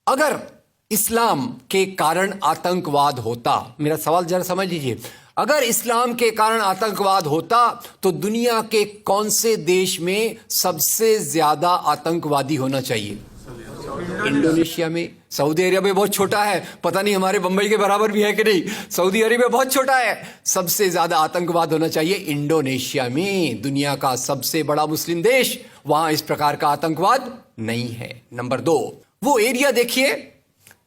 अगर इस्लाम के कारण आतंकवाद होता, मेरा सवाल जरा समझ लीजिए, अगर इस्लाम के कारण आतंकवाद होता तो दुनिया के कौन से देश में सबसे ज्यादा आतंकवादी होना चाहिए? इंडोनेशिया में। सऊदी अरेबिया बहुत छोटा है, पता नहीं हमारे बंबई के बराबर भी है कि नहीं। सऊदी अरेबिया बहुत छोटा है, सबसे ज्यादा आतंकवाद होना चाहिए इंडोनेशिया में, दुनिया का सबसे बड़ा मुस्लिम देश, वहां इस प्रकार का आतंकवाद नहीं है। नंबर 2, वो एरिया देखिए,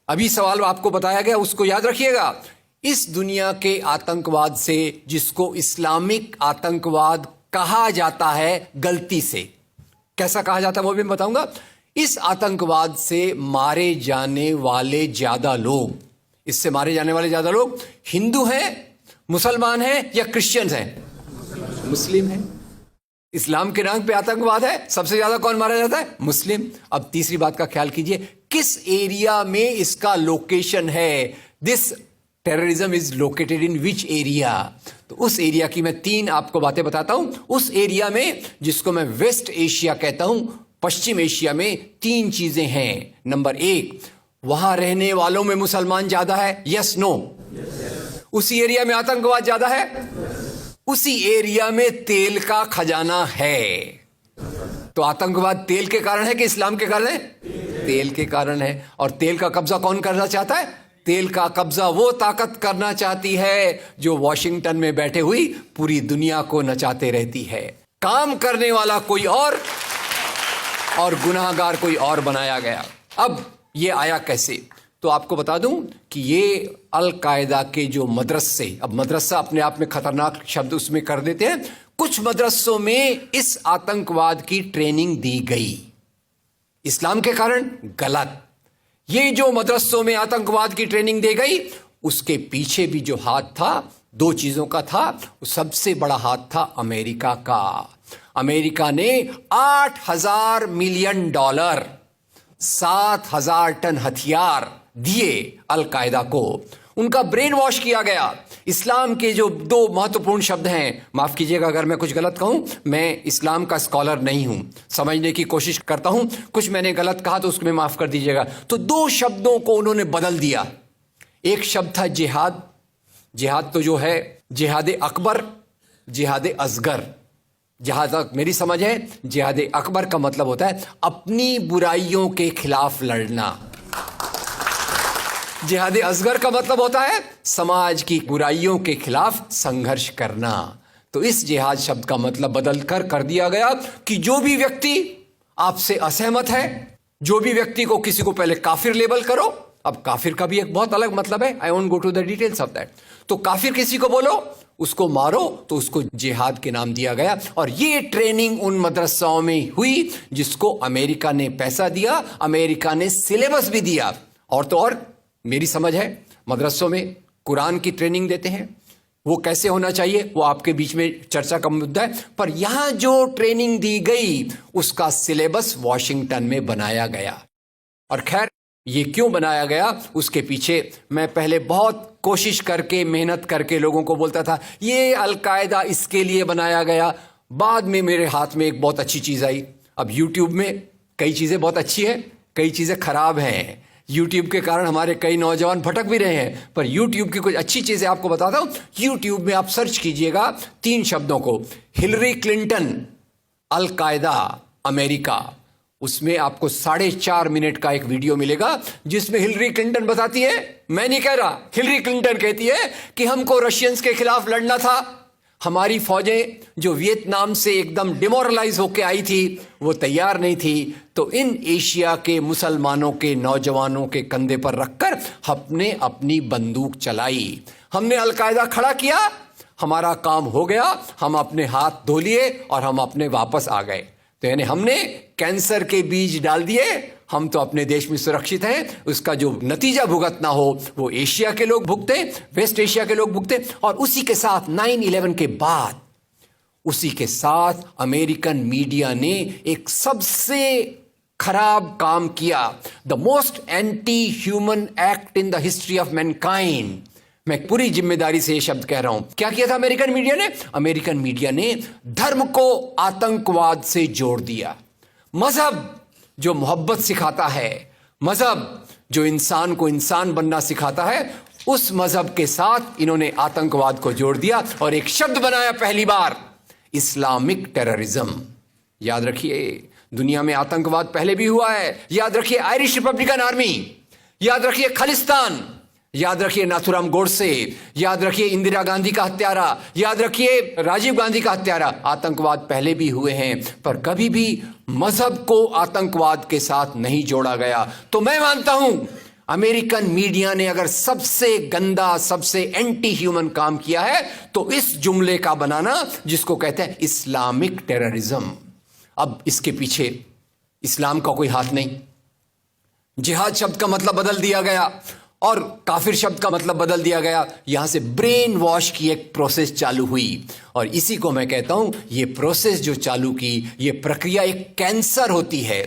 अभी सवाल आपको बताया गया उसको याद रखिएगा। इस दुनिया के आतंकवाद से, जिसको इस्लामिक आतंकवाद कहा जाता है गलती से, कैसा कहा जाता है वो भी मैं बताऊंगा, इस आतंकवाद से मारे जाने वाले ज्यादा लोग, इससे मारे जाने वाले ज्यादा लोग हिंदू हैं, मुसलमान हैं या क्रिश्चियंस हैं? मुस्लिम हैं। इस्लाम के नाम पे आतंकवाद है, सबसे ज्यादा कौन मारा जाता है? मुस्लिम। अब तीसरी बात का ख्याल कीजिए, किस एरिया में इसका लोकेशन है? This terrorism is located in which area? तो उस एरिया की मैं 3 आपको बातें बताता हूं। उस एरिया में, जिसको मैं वेस्ट एशिया कहता हूं, पश्चिम एशिया में 3 चीजें हैं। नंबर 1, वहां रहने वालों में मुसलमान ज्यादा है, यस नो? उसी एरिया में आतंकवाद ज्यादा है, उसी एरिया में तेल का खजाना है। तो आतंकवाद तेल के कारण है कि इस्लाम के कारण है? तेल के कारण है। और तेल का कब्जा कौन करना चाहता है? तेल का कब्जा वो ताकत करना चाहती है जो वॉशिंगटन में बैठे हुई पूरी दुनिया को नचाते रहती है। काम करने वाला कोई और गुनाहगार कोई और बनाया गया। अब ये आया कैसे? तो आपको बता दूं कि ये अल कायदा के जो मदरसे, अब मदरसा अपने आप में खतरनाक शब्द उसमें कर देते हैं, कुछ मदरसों में इस आतंकवाद की ट्रेनिंग दी गई। इस्लाम के कारण गलत। ये जो मदरसों में आतंकवाद की ट्रेनिंग दी गई, उसके पीछे भी जो हाथ था, 2 चीजों का था। सबसे बड़ा हाथ था अमेरिका का। अमेरिका ने $8,000 मिलियन, 7,000 टन हथियार दिए अल कायदा को। उनका ब्रेन वॉश किया गया। इस्लाम के जो 2 महत्वपूर्ण शब्द हैं, माफ कीजिएगा अगर मैं कुछ गलत कहूं, मैं इस्लाम का स्कॉलर नहीं हूं, समझने की कोशिश करता हूं, कुछ मैंने गलत कहा तो उसको मैं माफ कर दीजिएगा। तो 2 शब्दों को उन्होंने बदल दिया। एक शब्द था जिहाद। जिहाद तो जो है जिहाद अकबर, जिहाद असगर। जहां तक मेरी समझ है, जिहाद अकबर का मतलब होता है अपनी बुराइयों के खिलाफ लड़ना। जिहाद असगर का मतलब होता है समाज की बुराइयों के खिलाफ संघर्ष करना। तो इस जिहाद शब्द का मतलब बदल कर दिया गया कि जो भी व्यक्ति आपसे असहमत है, जो भी व्यक्ति को किसी को पहले काफिर लेबल करो, अब काफिर का भी एक बहुत अलग मतलब है, I won't go to the details of that. तो काफिर किसी को बोलो, उसको मारो, तो उसको जिहाद के नाम दिया गया। और ये ट्रेनिंग उन मदरसाओं में हुई जिसको अमेरिका ने पैसा दिया, अमेरिका ने सिलेबस भी दिया। और तो और मेरी समझ है, मदरसों में कुरान की ट्रेनिंग देते हैं। वो कैसे होना चाहिए वो आपके बीच में चर्चा का मुद्दा है, पर यहां जो ट्रेनिंग दी गई उसका सिलेबस वॉशिंगटन में बनाया गया। और खैर, ये क्यों बनाया गया उसके पीछे मैं पहले बहुत कोशिश करके, मेहनत करके लोगों को बोलता था ये अल कायदा इसके लिए बनाया गया। बाद में मेरे हाथ में एक बहुत अच्छी चीज आई। अब यूट्यूब में कई चीजें बहुत अच्छी हैं, कई चीजें खराब हैं। यूट्यूब के कारण हमारे कई नौजवान भटक भी रहे हैं, पर यूट्यूब की कुछ अच्छी चीजें आपको बताता हूं। यूट्यूब में आप सर्च कीजिएगा 3 शब्दों को, हिलरी क्लिंटन अल कायदा अमेरिका, उसमें आपको 4.5 मिनट का एक वीडियो मिलेगा जिसमें हिलरी क्लिंटन बताती है, मैं नहीं कह रहा, हिलरी क्लिंटन कहती है कि हमको रशियंस के खिलाफ लड़ना था। हमारी फौजें जो वियतनाम से एकदम डिमोरलाइज होकर आई थी वो तैयार नहीं थी, तो इन एशिया के मुसलमानों के नौजवानों के कंधे पर रखकर हमने अपनी बंदूक चलाई, हमने अल कायदा खड़ा किया, हमारा काम हो गया, हम अपने हाथ धो लिए और हम अपने वापस आ गए। तो यानी हमने कैंसर के बीज डाल दिए, हम तो अपने देश में सुरक्षित हैं। उसका जो नतीजा भुगतना हो वो एशिया के लोग भुगते, वेस्ट एशिया के लोग भुगते। और उसी के साथ 9/11 के बाद, उसी के साथ अमेरिकन मीडिया ने एक सबसे खराब काम किया, the most anti human act in the history of Mankind. मैं पूरी जिम्मेदारी से ये शब्द कह रहा हूं। क्या किया था अमेरिकन मीडिया ने? अमेरिकन मीडिया ने धर्म को आतंकवाद से जोड़ दिया। मजहब जो मोहब्बत सिखाता है, मजहब जो इंसान को इंसान बनना सिखाता है, उस मजहब के साथ इन्होंने आतंकवाद को जोड़ दिया और एक शब्द बनाया पहली बार, इस्लामिक टेररिज्म। याद रखिए, दुनिया में आतंकवाद पहले भी हुआ है। याद रखिए आयरिश रिपब्लिकन आर्मी, याद रखिए खालिस्तान, याद रखिए नाथुराम गोडसे, याद रखिए इंदिरा गांधी का हत्यारा, याद रखिए राजीव गांधी का हत्यारा। आतंकवाद पहले भी हुए हैं, पर कभी भी मजहब को आतंकवाद के साथ नहीं जोड़ा गया। तो मैं मानता हूं अमेरिकन मीडिया ने अगर सबसे गंदा, सबसे एंटी ह्यूमन काम किया है तो इस जुमले का बनाना जिसको कहते हैं इस्लामिक टेररिज्म। अब इसके पीछे इस्लाम का कोई हाथ नहीं। जिहाद शब्द का मतलब बदल दिया गया और काफिर शब्द का मतलब बदल दिया गया। यहां से ब्रेन वॉश की एक प्रोसेस चालू हुई और इसी को मैं कहता हूं, ये प्रोसेस जो चालू की, ये प्रक्रिया एक कैंसर होती है।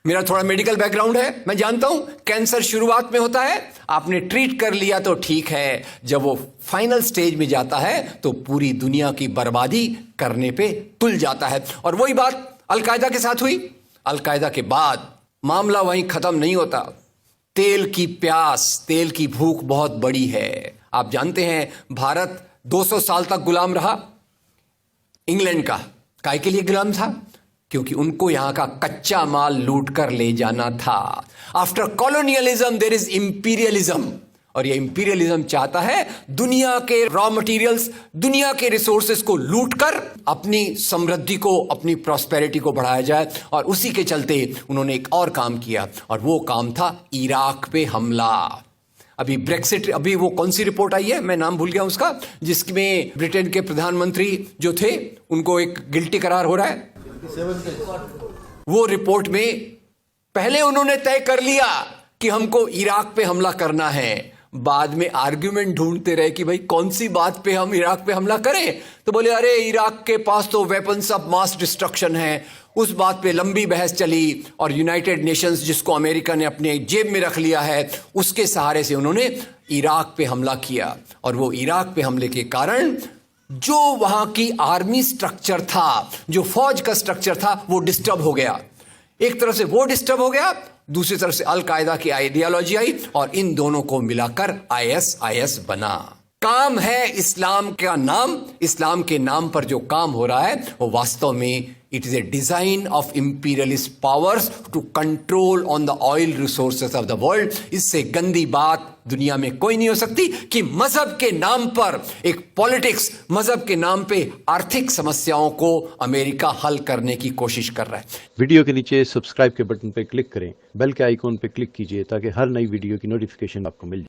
मेरा थोड़ा मेडिकल बैकग्राउंड है, मैं जानता हूं कैंसर शुरुआत में होता है, आपने ट्रीट कर लिया तो ठीक है, जब वो फाइनल स्टेज में जाता है तो पूरी दुनिया की बर्बादी करने पे तुल जाता है। और वही बात अलकायदा के साथ हुई। अलकायदा के बाद मामला वहीं खत्म नहीं होता। तेल की प्यास, तेल की भूख बहुत बड़ी है। आप जानते हैं भारत 200 साल तक गुलाम रहा इंग्लैंड का। काहे के लिए गुलाम था? क्योंकि उनको यहां का कच्चा माल लूट कर ले जाना था। After colonialism there is imperialism, और ये इंपीरियलिज्म चाहता है दुनिया के रॉ मटेरियल्स, दुनिया के रिसोर्सेस को लूट कर अपनी समृद्धि को, अपनी प्रॉस्पेरिटी को बढ़ाया जाए। और उसी के चलते उन्होंने एक और काम किया और वो काम था इराक पे हमला। अभी ब्रेक्सिट, अभी वो कौन सी रिपोर्ट आई है, मैं नाम भूल गया उसका, जिसमें ब्रिटेन के प्रधानमंत्री जो थे उनको एक गिल्टी करार हो रहा है। वो रिपोर्ट में पहले उन्होंने तय कर लिया कि हमको इराक पे हमला करना है, बाद में आर्ग्यूमेंट ढूंढते रहे कि भाई कौन सी बात पे हम इराक पे हमला करें। तो बोले अरे इराक के पास तो वेपन्स ऑफ मास डिस्ट्रक्शन है। उस बात पे लंबी बहस चली और यूनाइटेड नेशंस, जिसको अमेरिका ने अपने जेब में रख लिया है, उसके सहारे से उन्होंने इराक पे हमला किया। और वो इराक पे हमले के कारण जो वहां की आर्मी स्ट्रक्चर था, जो फौज का स्ट्रक्चर था, वो डिस्टर्ब हो गया। एक तरफ से वो डिस्टर्ब हो गया, दूसरी तरफ से अल कायदा की आइडियोलॉजी आई और इन दोनों को मिलाकर आईएसआईएस बना। काम है इस्लाम का नाम, इस्लाम के नाम पर जो काम हो रहा है वो वास्तव में it is a design of imperialist powers to control on the oil resources of the world. इससे गंदी बात दुनिया में कोई नहीं हो सकती कि मजहब के नाम पर एक पॉलिटिक्स, मजहब के नाम पे आर्थिक समस्याओं को अमेरिका हल करने की कोशिश कर रहा है। वीडियो के नीचे सब्सक्राइब के बटन पर क्लिक करें, बेल के आइकॉन पर क्लिक कीजिए ताकि हर नई वीडियो की नोटिफिकेशन आपको मिल जाए।